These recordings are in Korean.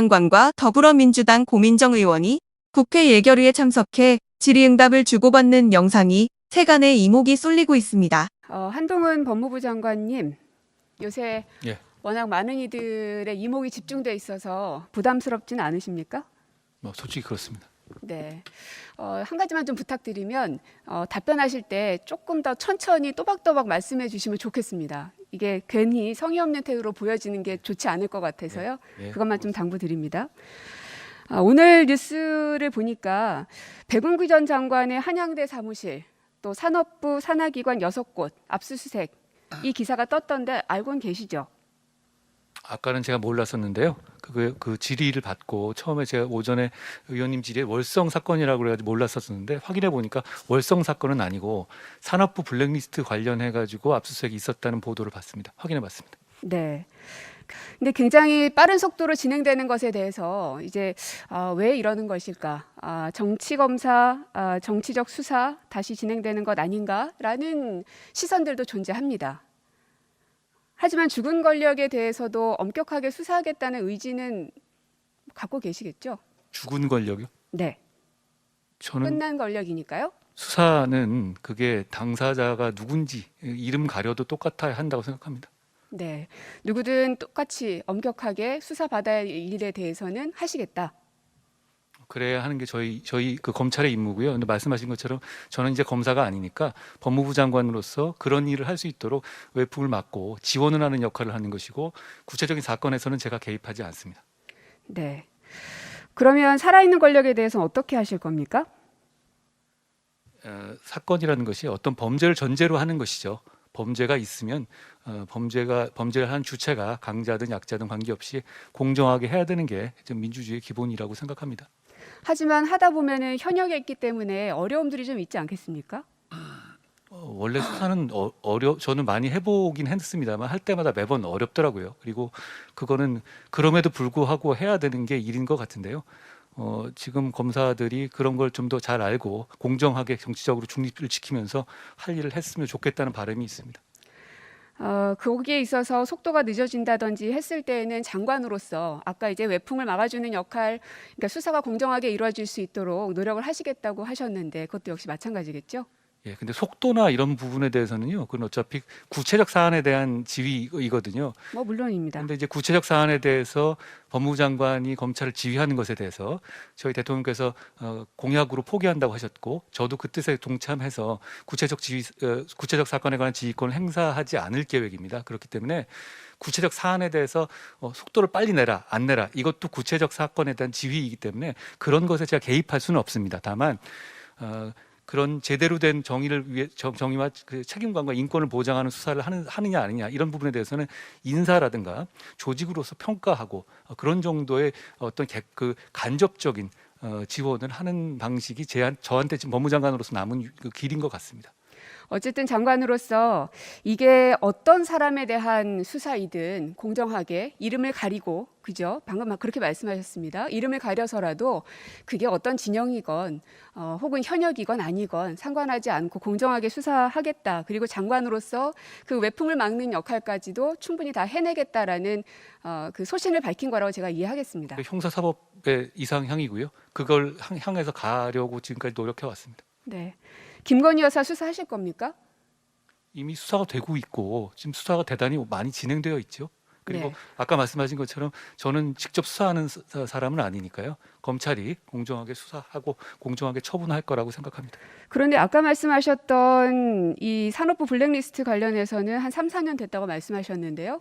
장관과 더불어민주당 고민정 의원이 국회 예결위에 참석해 질의응답을 주고받는 영상이 세간에 이목이 쏠리고 있습니다. 한동훈 법무부 장관님, 요새 예. 워낙 많은 이들의 이목이 집중돼 있어서 부담스럽진 않으십니까? 솔직히 그렇습니다. 네. 한 가지만 좀 부탁드리면 답변하실 때 조금 더 천천히 또박또박 말씀해 주시면 좋겠습니다. 이게 괜히 성의 없는 태도로 보여지는 게 좋지 않을 것 같아서요. 예. 그것만 좀 당부드립니다. 오늘 뉴스를 보니까 백운기 전 장관의 한양대 사무실, 또 산업부 산하기관 6곳 압수수색, 이 기사가 떴던데 알고는 계시죠? 아까는 제가 몰랐었는데요. 그 질의를 받고 처음에 제가 오전에 의원님 질의에 월성 사건이라고 그래가지고 몰랐었는데 확인해 보니까 월성 사건은 아니고 산업부 블랙리스트 관련해 가지고 압수수색이 있었다는 보도를 봤습니다. 확인해 봤습니다. 네. 근데 굉장히 빠른 속도로 진행되는 것에 대해서 이제 왜 이러는 것일까? 정치 검사, 정치적 수사 다시 진행되는 것 아닌가라는 시선들도 존재합니다. 하지만 죽은 권력에 대해서도 엄격하게 수사하겠다는 의지는 갖고 계시겠죠? 죽은 권력이요? 네. 저는 끝난 권력이니까요. 수사는 그게 당사자가 누군지 이름 가려도 똑같아야 한다고 생각합니다. 네. 누구든 똑같이 엄격하게 수사받아야 할 일에 대해서는 하시겠다. 그래야 하는 게 저희 그 검찰의 임무고요. 근데 말씀하신 것처럼 저는 이제 검사가 아니니까 법무부 장관으로서 그런 일을 할 수 있도록 외풍을 막고 지원을 하는 역할을 하는 것이고 구체적인 사건에서는 제가 개입하지 않습니다. 네. 그러면 살아있는 권력에 대해서는 어떻게 하실 겁니까? 사건이라는 것이 어떤 범죄를 전제로 하는 것이죠. 범죄가 있으면 범죄를 한 주체가 강자든 약자든 관계없이 공정하게 해야 되는 게 민주주의의 기본이라고 생각합니다. 하지만 하다 보면은 현역에 있기 때문에 어려움들이 좀 있지 않겠습니까? 원래 수사는 저는 많이 해보긴 했습니다만 할 때마다 매번 어렵더라고요. 그리고 그거는 그럼에도 불구하고 해야 되는 게 일인 것 같은데요. 지금 검사들이 그런 걸 좀 더 잘 알고 공정하게 정치적으로 중립을 지키면서 할 일을 했으면 좋겠다는 바람이 있습니다. 거기에 있어서 속도가 늦어진다든지 했을 때에는 장관으로서 아까 이제 외풍을 막아주는 역할, 그러니까 수사가 공정하게 이루어질 수 있도록 노력을 하시겠다고 하셨는데 그것도 역시 마찬가지겠죠? 예, 근데 속도나 이런 부분에 대해서는요, 그건 어차피 구체적 사안에 대한 지휘이거든요. 물론입니다. 그런데 이제 구체적 사안에 대해서 법무부 장관이 검찰을 지휘하는 것에 대해서 저희 대통령께서 공약으로 포기한다고 하셨고, 저도 그 뜻에 동참해서 구체적 사건에 관한 지휘권을 행사하지 않을 계획입니다. 그렇기 때문에 구체적 사안에 대해서 속도를 빨리 내라, 안 내라, 이것도 구체적 사건에 대한 지휘이기 때문에 그런 것에 제가 개입할 수는 없습니다. 다만 그런 제대로 된 정의와 그 책임감과 인권을 보장하는 수사를 하느냐 아니냐 이런 부분에 대해서는 인사라든가 조직으로서 평가하고 그런 정도의 어떤 그 간접적인 지원을 하는 방식이 저한테 지금 법무장관으로서 남은 그 길인 것 같습니다. 어쨌든 장관으로서 이게 어떤 사람에 대한 수사이든 공정하게 이름을 가리고, 그죠? 방금 막 그렇게 말씀하셨습니다. 이름을 가려서라도 그게 어떤 진영이건 혹은 현역이건 아니건 상관하지 않고 공정하게 수사하겠다. 그리고 장관으로서 그 외풍을 막는 역할까지도 충분히 다 해내겠다라는 그 소신을 밝힌 거라고 제가 이해하겠습니다. 형사사법의 이상향이고요. 그걸 향해서 가려고 지금까지 노력해 왔습니다. 네. 김건희 여사 수사하실 겁니까? 이미 수사가 되고 있고 지금 수사가 대단히 많이 진행되어 있죠. 그리고 네. 아까 말씀하신 것처럼 저는 직접 수사하는 사람은 아니니까요. 검찰이 공정하게 수사하고 공정하게 처분할 거라고 생각합니다. 그런데 아까 말씀하셨던 이 산업부 블랙리스트 관련해서는 한 3, 4년 됐다고 말씀하셨는데요.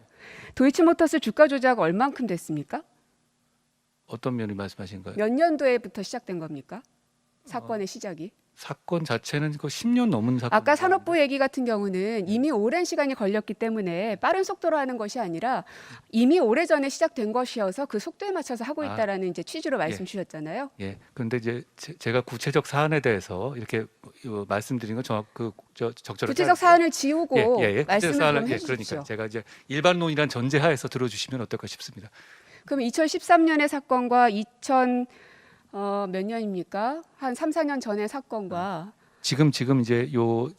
도이치모터스 주가 조작 얼만큼 됐습니까? 어떤 면을 말씀하신 거예요? 몇 년도에부터 시작된 겁니까? 사건의 시작이? 사건 자체는 그 10년 넘은 사건. 아까 산업부 얘기 같은 경우는 이미 오랜 시간이 걸렸기 때문에 빠른 속도로 하는 것이 아니라 이미 오래전에 시작된 것이어서 그 속도에 맞춰서 하고 있다라는 이제 취지로 말씀 주셨잖아요. 예. 그런데 이제 제가 구체적 사안에 대해서 이렇게 말씀드린 건 적절하게 구체적 사안을 지우고 말씀을 좀 그러니까 해주십시오. 제가 이제 일반론이란 전제하에서 들어주시면 어떨까 싶습니다. 그럼 2013년의 사건과 몇 년입니까? 한 3, 4년 전의 사건과 지금 이제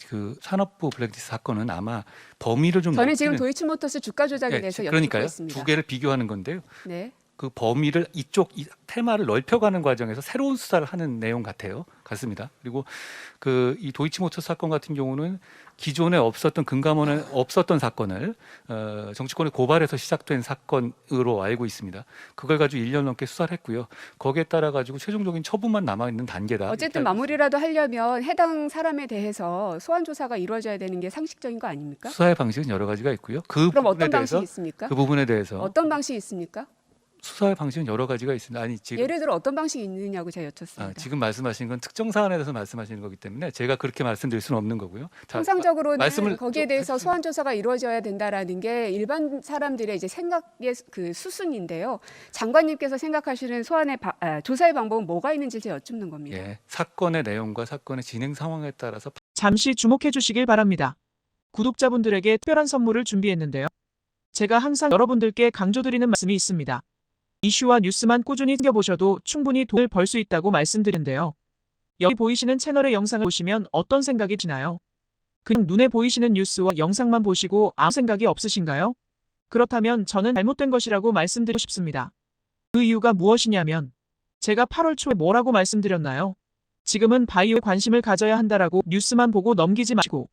그 산업부 블랙리스트 사건은 아마 범위를 좀 저는 지금 도이치모터스 주가 조작에 대해서 여쭙고 그러니까요. 있습니다. 두 개를 비교하는 건데요. 네. 그 범위를 이쪽 이 테마를 넓혀가는 과정에서 새로운 수사를 하는 내용 같습니다. 그리고 그 이 도이치모터 사건 같은 경우는 기존에 없었던 금감원에 없었던 사건을 정치권의 고발에서 시작된 사건으로 알고 있습니다. 그걸 가지고 1년 넘게 수사를 했고요. 거기에 따라 가지고 최종적인 처분만 남아 있는 단계다. 어쨌든 마무리라도 하려면 해당 사람에 대해서 소환 조사가 이루어져야 되는 게 상식적인 거 아닙니까? 수사의 방식은 여러 가지가 있고요. 그 그럼 부분에 어떤 대해서 방식이 있습니까? 그 부분에 대해서 어떤 방식이 있습니까? 수사의 방식은 여러 가지가 있습니다. 아니 지금 예를 들어 어떤 방식이 있느냐고 제가 여쭙습니다. 지금 말씀하신 건 특정 사안에 대해서 말씀하시는 거기 때문에 제가 그렇게 말씀드릴 수는 없는 거고요. 자, 통상적으로는 말씀을 거기에 좀 대해서 해주시면- 소환 조사가 이루어져야 된다라는 게 일반 사람들의 이제 생각의 그 수순인데요. 장관님께서 생각하시는 조사의 방법은 뭐가 있는지 제가 여쭙는 겁니다. 예, 사건의 내용과 사건의 진행 상황에 따라서 잠시 주목해 주시길 바랍니다. 구독자분들에게 특별한 선물을 준비했는데요. 제가 항상 여러분들께 강조드리는 말씀이 있습니다. 이슈와 뉴스만 꾸준히 챙겨보셔도 충분히 돈을 벌 수 있다고 말씀드리는데요. 여기 보이시는 채널의 영상을 보시면 어떤 생각이 드나요? 그냥 눈에 보이시는 뉴스와 영상만 보시고 아무 생각이 없으신가요? 그렇다면 저는 잘못된 것이라고 말씀드리고 싶습니다. 그 이유가 무엇이냐면 제가 8월 초에 뭐라고 말씀드렸나요? 지금은 바이오에 관심을 가져야 한다라고 뉴스만 보고 넘기지 마시고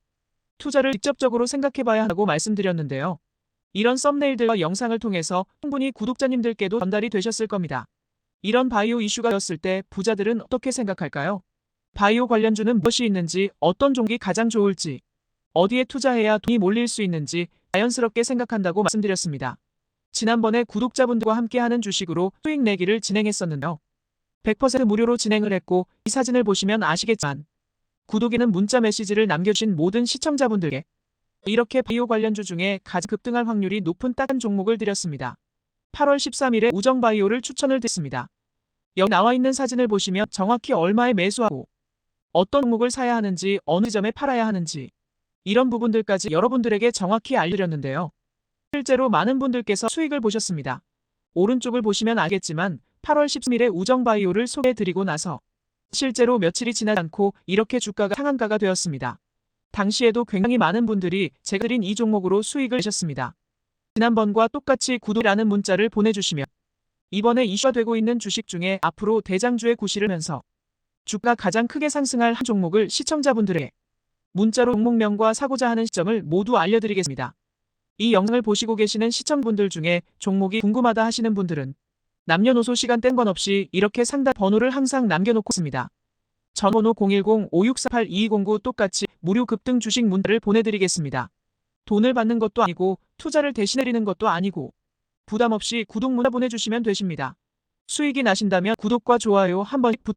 투자를 직접적으로 생각해봐야 한다고 말씀드렸는데요. 이런 썸네일들과 영상을 통해서 충분히 구독자님들께도 전달이 되셨을 겁니다. 이런 바이오 이슈가 되었을 때 부자들은 어떻게 생각할까요? 바이오 관련주는 무엇이 있는지, 어떤 종목이 가장 좋을지, 어디에 투자해야 돈이 몰릴 수 있는지 자연스럽게 생각한다고 말씀드렸습니다. 지난번에 구독자분들과 함께하는 주식으로 수익 내기를 진행했었는데요. 100% 무료로 진행을 했고 이 사진을 보시면 아시겠지만 구독에는 문자 메시지를 남겨주신 모든 시청자분들께 이렇게 바이오 관련주 중에 가장 급등할 확률이 높은 딱한 종목을 드렸습니다. 8월 13일에 우정바이오를 추천을 드렸습니다. 여기 나와 있는 사진을 보시면 정확히 얼마에 매수하고 어떤 종목을 사야 하는지 어느 지점에 팔아야 하는지 이런 부분들까지 여러분들에게 정확히 알려드렸는데요. 실제로 많은 분들께서 수익을 보셨습니다. 오른쪽을 보시면 알겠지만 8월 13일에 우정바이오를 소개해드리고 나서 실제로 며칠이 지나지 않고 이렇게 주가가 상한가가 되었습니다. 당시에도 굉장히 많은 분들이 제가 드린 이 종목으로 수익을 내셨습니다. 지난번과 똑같이 구독이라는 문자를 보내주시면 이번에 이슈가 되고 있는 주식 중에 앞으로 대장주의 구실을 하면서 주가 가장 크게 상승할 한 종목을 시청자분들에게 문자로 종목명과 사고자 하는 시점을 모두 알려드리겠습니다. 이 영상을 보시고 계시는 시청분들 중에 종목이 궁금하다 하시는 분들은 남녀노소 시간 뗀 건 없이 이렇게 상담 번호를 항상 남겨놓고 있습니다. 전번호 010-5648-2209 똑같이 무료 급등 주식 문자를 보내드리겠습니다. 돈을 받는 것도 아니고 투자를 대신해드리는 것도 아니고 부담 없이 구독 문자 보내주시면 되십니다. 수익이 나신다면 구독과 좋아요 한 번씩